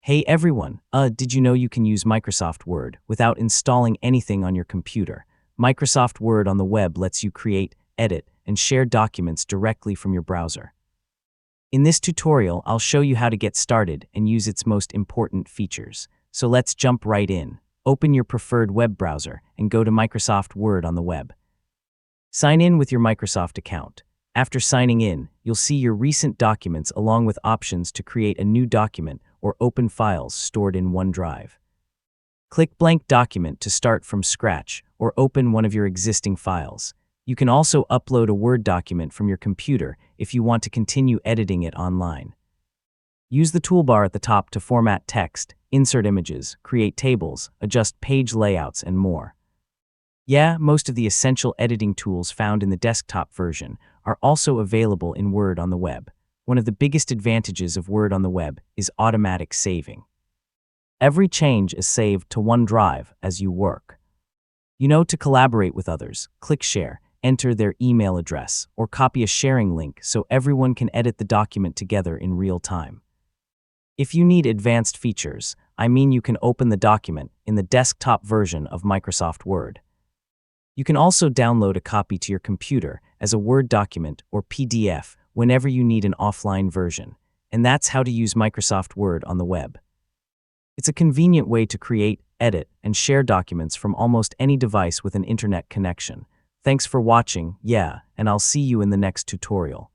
Hey everyone, did you know you can use Microsoft Word without installing anything on your computer? Microsoft Word on the web lets you create, edit, and share documents directly from your browser. In this tutorial, I'll show you how to get started and use its most important features. So let's jump right in. Open your preferred web browser and go to Microsoft Word on the web. Sign in with your Microsoft account. After signing in, you'll see your recent documents along with options to create a new document or open files stored in OneDrive. Click Blank Document to start from scratch or open one of your existing files. You can also upload a Word document from your computer if you want to continue editing it online. Use the toolbar at the top to format text, insert images, create tables, adjust page layouts, and more. Yeah, most of the essential editing tools found in the desktop version are also available in Word on the web. One of the biggest advantages of Word on the web is automatic saving. Every change is saved to OneDrive as you work. To collaborate with others, click Share, enter their email address, or copy a sharing link so everyone can edit the document together in real time. If you need advanced features, you can open the document in the desktop version of Microsoft Word. You can also download a copy to your computer as a Word document or PDF whenever you need an offline version, and that's how to use Microsoft Word on the web. It's a convenient way to create, edit, and share documents from almost any device with an internet connection. Thanks for watching, and I'll see you in the next tutorial.